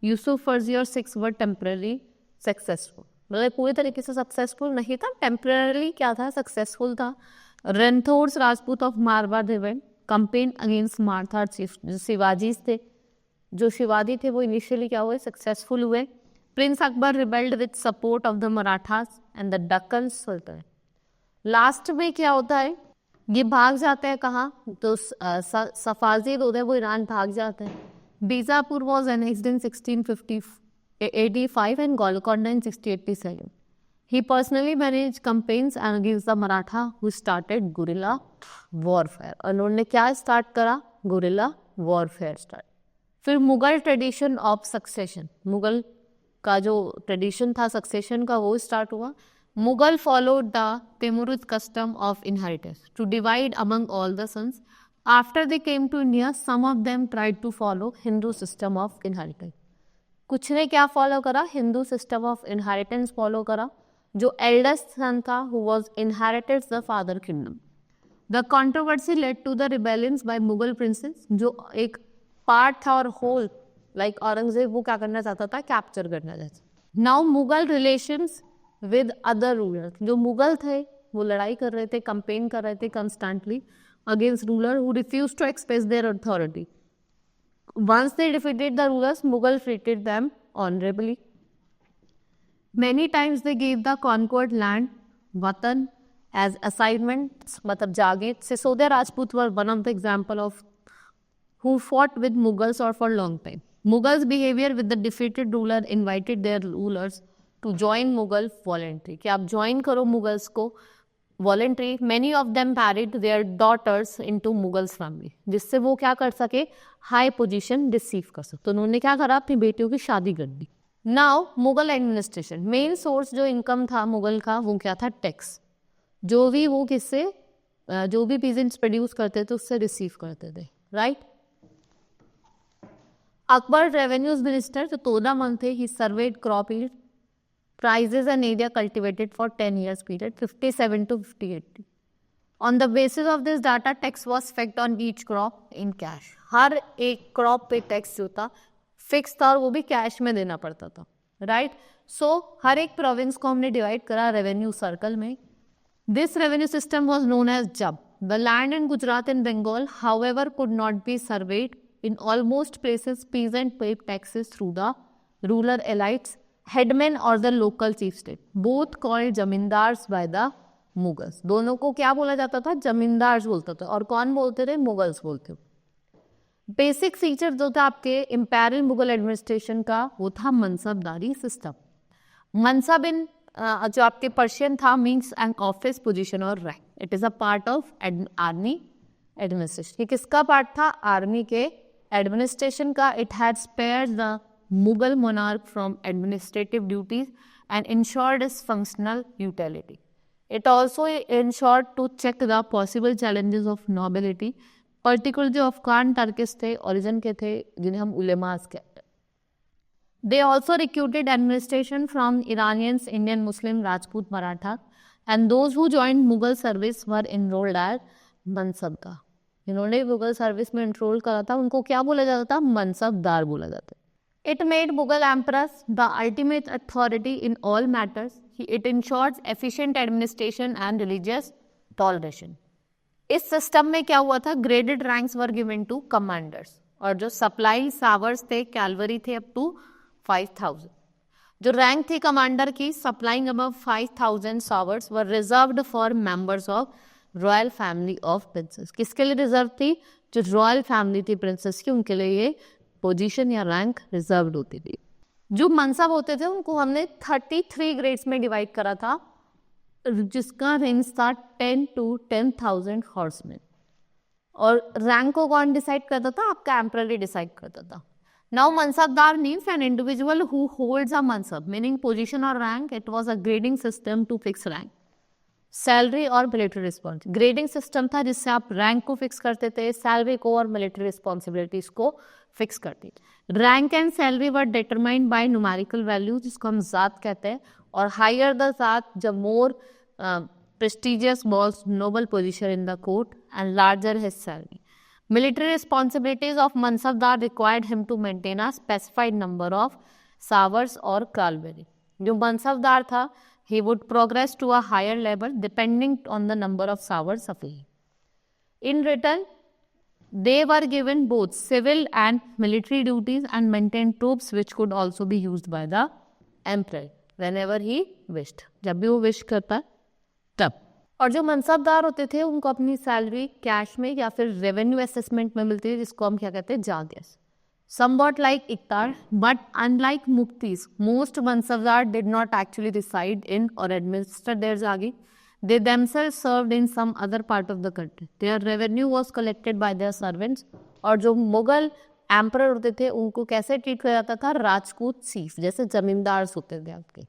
Yusuf-Farzi और सिक्स वर टेम्पररी सक्सेसफुल। मतलब पूरी तरीके से सक्सेसफुल नहीं था, टेम्पररी क्या था? सक्सेसफुल था। Rathores Rajput of Marwar defend campaign against Marwar chief, जो शिवाजी थे, जो शिवाजी थे वो इनिशियली क्या हुए? सक्सेसफुल हुए। Prince Akbar rebelled with support of the Marathas and the Deccan Sultan. Last में क्या होता है? ये भाग जाते हैं कहाँ? तो सफाजी होते हैं वो ईरान भाग जाते हैं। Bijapur was annexed in 1685 and Golconda in 1687। He personally managed campaigns against the Maratha who started guerrilla warfare। उन्होंने क्या स्टार्ट करा? Guerrilla warfare start. फिर Mughal tradition of succession, Mughal का जो ट्रेडिशन था सक्सेशन का वो स्टार्ट हुआ। Mughal followed the Timurid custom of inheritance to divide among all the sons. After they came to India some of them tried to follow Hindu system of inheritance. कुछ ने क्या follow करा? Hindu system of inheritance follow करा। जो eldest son था who was inherited the father kingdom. The controversy led to the rebellions by Mughal princes, जो एक part था और होल लाइक औरंगजेब वो क्या करना चाहता था, कैप्चर करना चाहता था. Now Mughal relations with other rulers, जो मुगल थे वो लड़ाई कर रहे थे, कंपेन कर रहे थे constantly against ruler who refuse to express their authority. Once they defeated the rulers, Mughal treated them honorably. Many times they gave the conquered land, Watan, as assignments, matlab jagir. Sisodia Rajput were one of the example of who fought with Mughals or for long time. Mughals' behavior with the defeated ruler invited their rulers to join Mughal voluntary. कि आप join करो Mughals को voluntary. Many of them married their daughters into Mughals family, जिससे वो क्या कर सके, high position receive कर सके. तो उन्होंने क्या करा, अपनी बेटियों की शादी कर दी. Now Mughal administration, main source जो इनकम था मुगल का वो क्या था, टैक्स. जो भी वो किससे, जो भी पीजेंट्स प्रोड्यूस करते थे उससे रिसीव करते थे, राइट. अकबर रेवेन्यूज मिनिस्टर जो तोडामल थे, he surveyed crop yield, prices and area cultivated for 10 years period, 57 to 58. On the basis of this data, tax was fixed on each crop in cash. हर एक crop पे tax जो था fix था और वो भी कैश में देना पड़ता था, राइट. सो हर एक प्रोविंस को हमने डिवाइड करा रेवेन्यू सर्कल में. This revenue system was known as zabt. The land in Gujarat and Bengal however could not be surveyed. In almost places peasant paid taxes through the rural elites, headman और the local chief state, both called zamindars by the Mughals. दोनों को क्या बोला जाता था, जमींदार्स बोलता था. और कौन बोलते थे, मुगल्स बोलते. बेसिक फीचर जो था आपके इंपीरियल मुगल एडमिनिस्ट्रेशन का वो था मनसबदारी सिस्टम. मनसब इन जो आपके पर्शियन था मीन्स एन ऑफिस पोजीशन और rank. It is a part of army administration. ये किसका पार्ट था, आर्मी के एडमिनिस्ट्रेशन का. It had spared the Mughal monarch from administrative duties and ensured its functional utility. It also ensured to check the possible challenges of nobility, particularly जो Afghan Turkish थे, origin के थे, जिन्हें हम उलेमास कहते हैं. They also recruited administration from Iranians, Indian, Muslim, Rajput, Maratha, and those who joined Mughal service were enrolled as mansabdar. इन्होंने Mughal service में एनरोल करा था, उनको क्या बोला जाता था, मनसबदार बोला जाता है. It made Mughal emperors the ultimate authority in all matters. It ensures efficient administration and religious toleration. इस सिस्टम में क्या हुआ था, graded ranks were given to commanders. और जो सप्लाई सावर्स थे, कैलवरी थे अप टू 5000. जो रैंक थी कमांडर की, supplying above 5000 sowars were reserved for members of royal family of princes. किसके लिए रिजर्व थी, जो रॉयल फैमिली थी प्रिंसेस की, उनके लिए ये पोजीशन या रैंक रिजर्व्ड होती थी. जो मनसब होते थे उनको हमने 33 ग्रेड्स में डिवाइड करा था, जिसका रेंज था 10 to 10,000 हॉर्समैन. और रैंक को कौन डिसाइड करता था, आपका एम्परर ही डिसाइड करता था. Now mansabdar means an individual who holds a mansab meaning position और rank. It was a grading system to fix rank, salary और मिलिट्री रिस्पॉन्स. ग्रेडिंग सिस्टम था जिससे आप रैंक को फिक्स करते थे, सैलरी को और मिलिट्री रिस्पॉन्सिबिलिटीज को फिक्स करती. Rank and salary were determined by numerical value, जिसको हम जात कहते हैं. और हायर द जात, जब मोर prestigious was noble position in the court and larger his salary. Military responsibilities of Mansabdar required him to maintain a specified number of sawars or cavalry. जो मनसबदार था, he would progress to a higher level depending on the number of sawars available. In return, they were given both civil and military duties and maintained troops which could also be used by the emperor whenever he wished. जब भी वो wish करता तब. और जो मनसबदार होते थे उनको अपनी सैलरी कैश में या फिर रेवेन्यू असेसमेंट में मिलती थी, जिसको हम क्या कहते हैं, जागीर. Somewhat like Iqtar, but unlike Muftis, most Mansabdar did not actually reside in or administer their jagir. They themselves served in some other part of the country. Their revenue was collected by their servants. और जो Mughal emperor होते थे उनको कैसे treat किया जाता था, Rajput chief जैसे जमींदार होते थे आपके.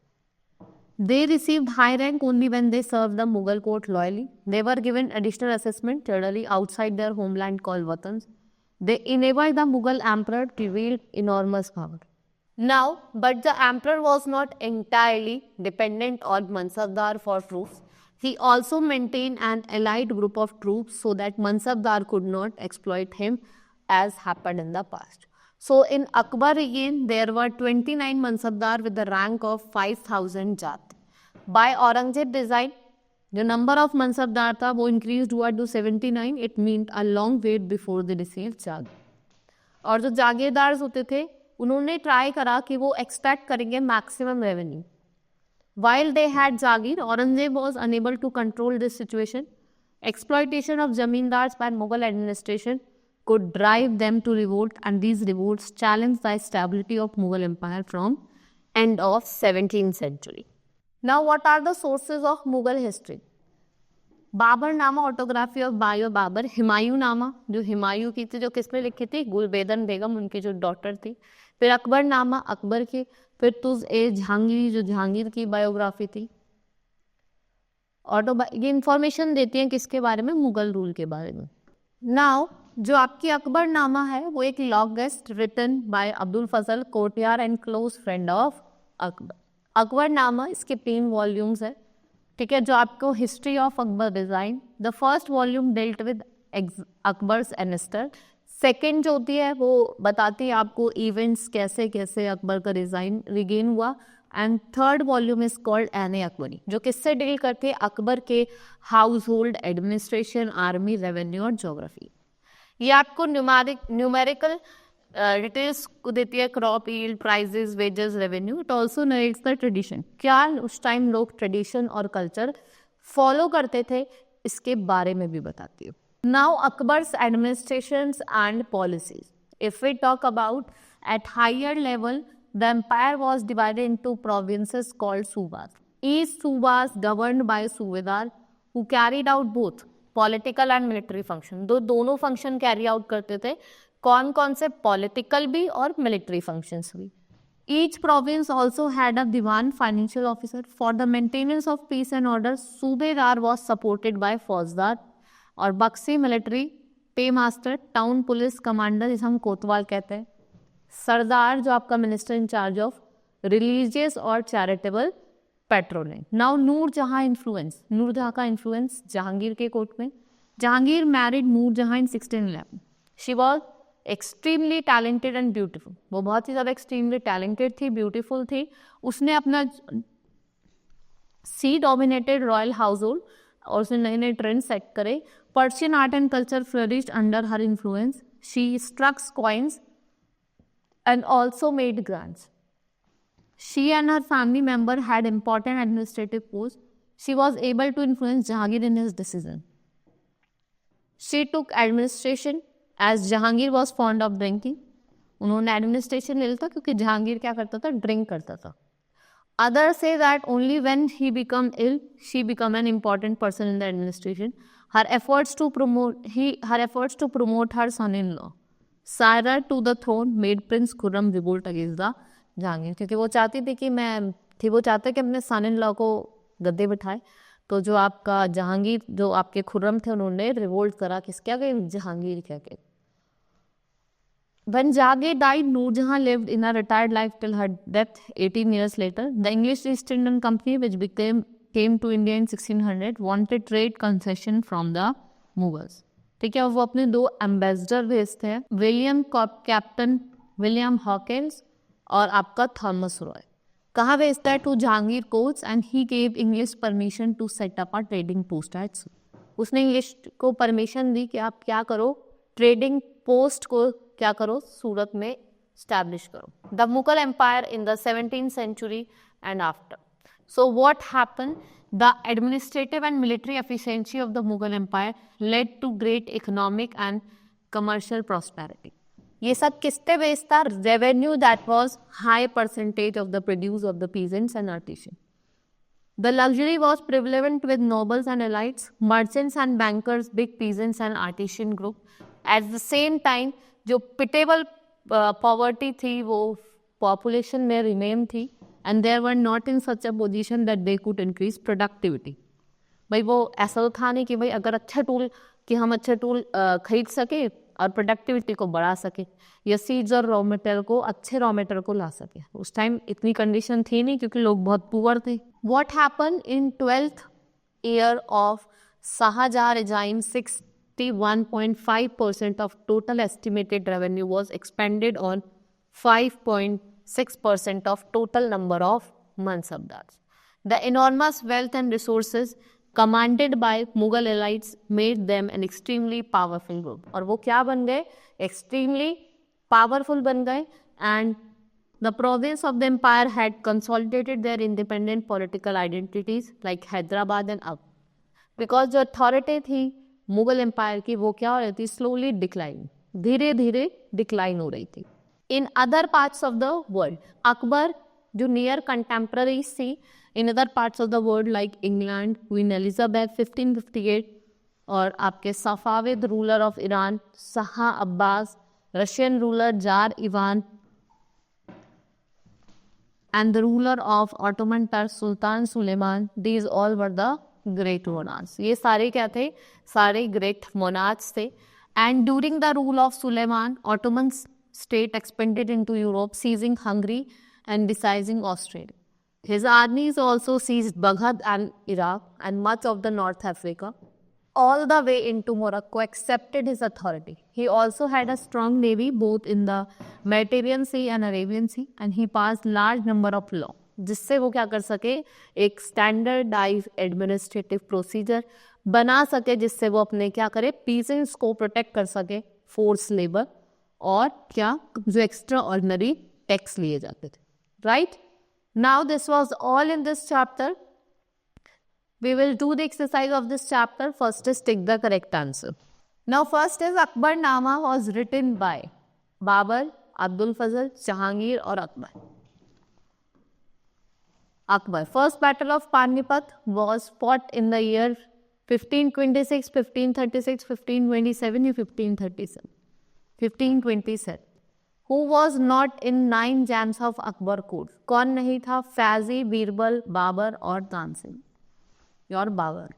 They received high rank only when they served the Mughal court loyally. They were given additional assessment generally outside their homeland called watans. They enabled the Mughal emperor to wield enormous power. Now, but the emperor was not entirely dependent on Mansabdar for troops. He also maintained an allied group of troops so that Mansabdar could not exploit him as happened in the past. So in Akbar again, there were 29 Mansabdar with the rank of 5,000 Jat. By Aurangzeb design, the number of Mansabdar था वो increased हुआ to 79. It meant a long wait before they received Jagir. और जो जागीरदार होते थे उन्होंने try करा कि वो एक्सपेक्ट करेंगे maximum revenue. While they had Jagir, Aurangzeb was unable to control this situation. Exploitation of zamindars by Mughal administration could drive them to revolt, and these revolts challenged the stability of Mughal Empire from end of 17th century. Now, what are the sources of Mughal history? Baburnama, autography of bio Babur. Humayunnama, जो हुमायूं की थी, जो किसने लिखी थी? गुलबेदन बेगम, उनकी जो daughter थी. फिर अकबरनामा, अकबर की. फिर तुज ए जहांगीर, जो जहांगीर की बायोग्राफी थी. ये इंफॉर्मेशन देती हैं किसके बारे में? मुगल रूल के बारे में. नाउ जो आपकी अकबरनामा है वो एक longest written by Abdul Fazal courtier and close friend of Akbar. Akbarnama इसके 3 वॉल्यूम्स है, ठीक है, जो आपको history of Akbar design. The first volume dealt with Akbar's ancestor. Second जो होती है वो बताती है आपको इवेंट्स कैसे कैसे अकबर का डिजाइन रिगेन हुआ. And third volume is called Ain Akbari, जो किससे डील करते हैं? अकबर के household, administration, army, revenue और ज्योग्राफी. ये आपको न्यूमेरिकल डिटेल्स को देती है, crop yield, prices, wages, revenue. It also narrates the tradition, क्या उस टाइम लोग ट्रेडिशन और कल्चर फॉलो करते थे, इसके बारे में भी बताती है. Now Akbar's administrations and policies. If we talk about at higher level, the empire was divided into provinces called subas. Each subas governed by subedar who carried out both political and military function. दोनों function carry out करते थे. कौन कौन से? Political भी और military functions भी. Each province also had a diwan, financial officer. For the maintenance of peace and order, subedar was supported by faujdar. और Bakshi military, pay master, town police commander, जिसे हम कोतवाल कहते हैं. सरदार जो आपका minister in charge of religious और charitable patrolling. Now Noorjahan influence. Noorjahan का influence Jahangir के कोर्ट में. Jahangir married Noorjahan in 1611. She was extremely talented and beautiful. वो बहुत ही ज़्यादा एक्सट्रीमली टैलेंटेड थी, ब्यूटीफुल थी. उसने अपना she dominated royal household और उसने नए नए ट्रेंड सेट करे. Persian art and culture flourished under her influence. She struck coins and also made grants. She and her family member had important administrative posts. She was able to influence Jahangir in his decision. She took administration as Jahangir was fond of drinking. उन्होंने administration ले लिया क्योंकि जहांगीर क्या करता था? Drink करता था. Others say that only when he became ill, she became an important person in the administration. Her efforts to promote her son-in-law Saira to the throne made Prince Khurram revolt against the Jahangir. क्योंकि वो चाहती थी कि वो चाहते कि अपने सन in law को गद्दे बिठाए. तो जो आपका जहांगीर, जो आपके खुर्रम थे, उन्होंने रिवोल्ट करा. किसके आगे? जहांगीर के आगे. When Jahangir died, Noorjahan lived in a retired life till her death 18 years later. The English East Indian Company, which came to India in 1600, wanted trade concession from the Mughals. ठीक है, वो अपने 2 ambassador भेजते हैं, captain William Hawkins और आपका Thomas Roy. कहाँ भेजता है? To Jahangir courts and he gave English permission to set up a trading post at Surat. उसने इंग्लिश को परमिशन दी कि आप क्या करो, ट्रेडिंग पोस्ट को क्या करो, सूरत में स्टैब्लिश करो. The Mughal empire in the 17th century and after. So what happened? The administrative and military efficiency of the Mughal Empire led to great economic and commercial prosperity. ये सब किस पे बेस्ड था? Revenue that was high percentage of the produce of the peasants and artisans. The luxury was prevalent with nobles and elites, merchants and bankers, big peasants and artisan group. At the same time, जो pitiable poverty थी वो population में remain थी. And they were not in such a position that they could increase productivity. भाई वो ऐसा तो था नहीं कि भाई अगर अच्छा टूल कि हम अच्छा टूल खरीद सके और प्रोडक्टिविटी को बढ़ा सके, या सीड्स और रॉ मटेरियल को, अच्छे रॉ मटेरियल को ला सके। उस टाइम इतनी कंडीशन थी नहीं क्योंकि लोग बहुत पुअर थे। What happen in 12th year of Shahjahan regime, 61.5% of total estimated revenue was expended on 5.6% of total number of mansabdars. The enormous wealth and resources commanded by Mughal elites made them an extremely powerful group. और वो क्या बन गए? Extremely powerful बन गए, and the province of the empire had consolidated their independent political identities like Hyderabad and Awadh. Because जो authority थी Mughal empire की वो क्या हो रही थी? स्लोली डिक्लाइन, धीरे धीरे डिक्लाइन हो रही थी। In other parts of the world, Akbar जो नियर कंटेम्पररीज थी in other parts of the world like England, queen Elizabeth 1558, और आपके Safavid ruler of Iran Shah Abbas, Russian ruler jar Ivan, and the ruler of Ottoman Turks Sultan Suleiman, these all were the great monarchs. ये सारे क्या थे? सारे great monarchs थे। And during the rule of Suleiman, Ottoman state expanded into Europe, seizing Hungary and besieging Austria. His armies also seized Baghdad and Iraq and much of the North Africa, all the way into Morocco, accepted his authority. He also had a strong navy both in the Mediterranean Sea and Arabian Sea, and he passed large number of law, जिससे वो क्या कर सके? एक standardise administrative procedure बना सके, जिससे वो अपने क्या करे? पीसेंट्स को प्रोटेक्ट कर सके, फोर्स लेबर, और क्या जो एक्स्ट्रा ऑर्डिनरी टैक्स लिए जाते थे। Right now this was all in this chapter. We will do the exercise of this chapter. First is take the correct answer. Now first is Akbarnama was written by Babur, Abdul Fazl, Jahangir or Akbar. Akbar. First battle of Panipat was fought in the year 1526, 1536, 1527 or 1537. 1527. Who was not in 9 jams of Akbar court? कौन नहीं था? फैजी, बीरबल, बाबर और Tansen. Your Babur.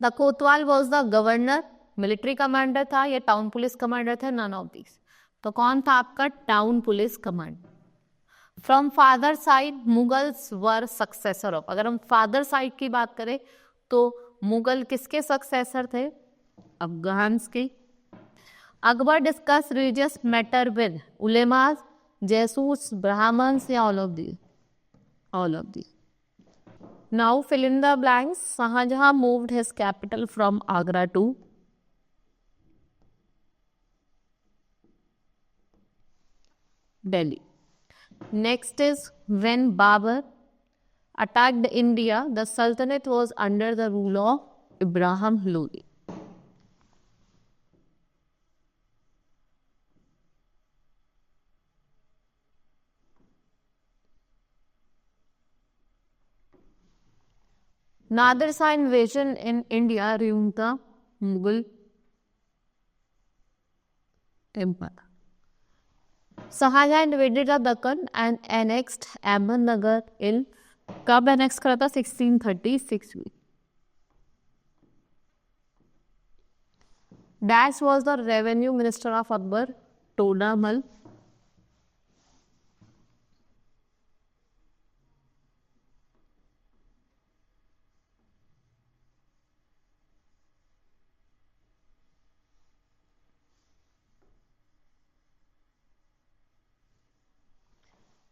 The Kotwal was the governor, military commander था या town police commander था? None of these. तो कौन था आपका town police commander? From father side Mughals were successor of. अगर हम फादर साइड की बात करें तो मुगल किसके सक्सेसर थे? अफगान्स के. Akbar discuss religious matter with ulemas, जैसूस, ब्राह्मण्स या all of the? All of the. Now fill in the blanks. Shahjahan moved his capital from Agra to Delhi. Next is when Babur attacked India, the Sultanate was under the rule of Ibrahim Lodi. Nadir Shah invasion in India ruined the Mughal Empire. Shahjahan invaded the Deccan and annexed Ahmednagar in कब annex करा था? 1636 में. Dash was the revenue minister of Akbar, Todamal.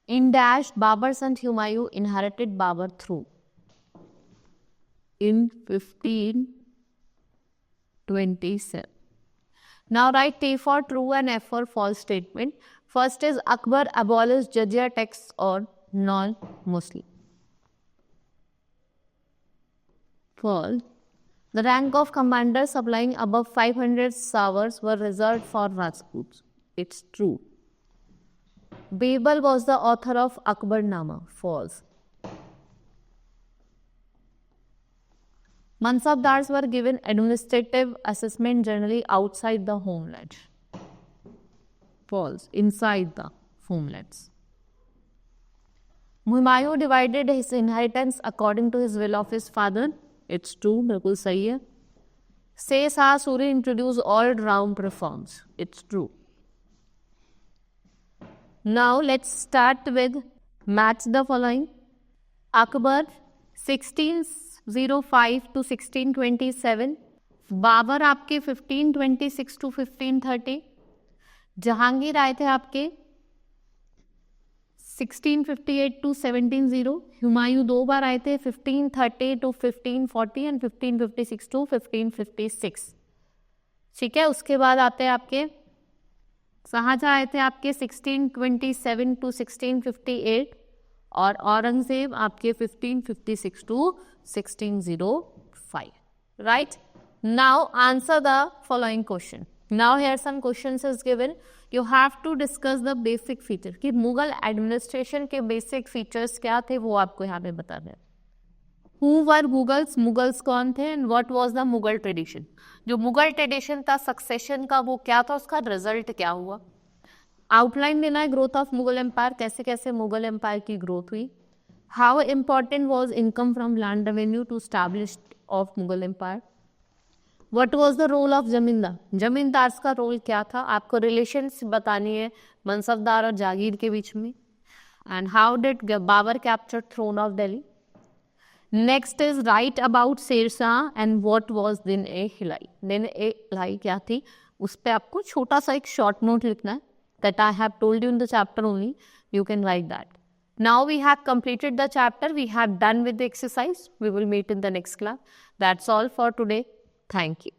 In Dash, Babur's son Humayun inherited Babur through in 1527. Now write T for true and F for false statement. First is Akbar abolished jizya tax or non-Muslim. False. The rank of commander supplying above 500 sawars were reserved for Rajputs. It's true. Birbal was the author of Akbarnama. False. Mansabdars were given administrative assessment generally outside the homeland. False. Inside the homelands. Humayun divided his inheritance according to his will of his father. It's true. बिल्कुल सही है. Say Shah Suri introduced all-round reforms. It's true. Now let's start with match the following. Akbar 1605 to 1627. Babar आपके 1526 to 1530. Jahangir आए थे आपके 1658 to 1700. Humayun 2 बार आए थे 1530 to 1540 and 1556 to 1556. ठीक है, उसके बाद आते हैं आपके शाहजहां आए थे आपके 1627 to 1658 और औरंगजेब आपके 1556 to 1605. Right? Now answer the following question. Now here some questions is given. You have to discuss the basic feature कि मुगल एडमिनिस्ट्रेशन के बेसिक फीचर्स क्या थे वो आपको यहाँ पे बताना है. Who were मुगल्स, मुगल्स कौन थे and what was the Mughal tradition. जो मुगल ट्रेडिशन था सक्सेशन का वो क्या था, उसका रिजल्ट क्या हुआ. आउटलाइन देना है ग्रोथ ऑफ मुगल एम्पायर, कैसे कैसे मुगल एम्पायर की ग्रोथ हुई. How important was income from land revenue to establish of Mughal empire. What was the role of zamindar, zamindar का रोल क्या था. आपको रिलेशंस बतानी है मनसबदार और जागीर के बीच में. And how did Babur capture throne of Delhi. Next is write about Shershah and what was Din i हिलाई. दिन ए हिलाई क्या थी, उस पर आपको छोटा सा एक शॉर्ट नोट लिखना है. That I have told you in the chapter only, you can write that. Now we have completed the chapter, we have done with the exercise. We will meet in the next class. That's all for today. Thank you.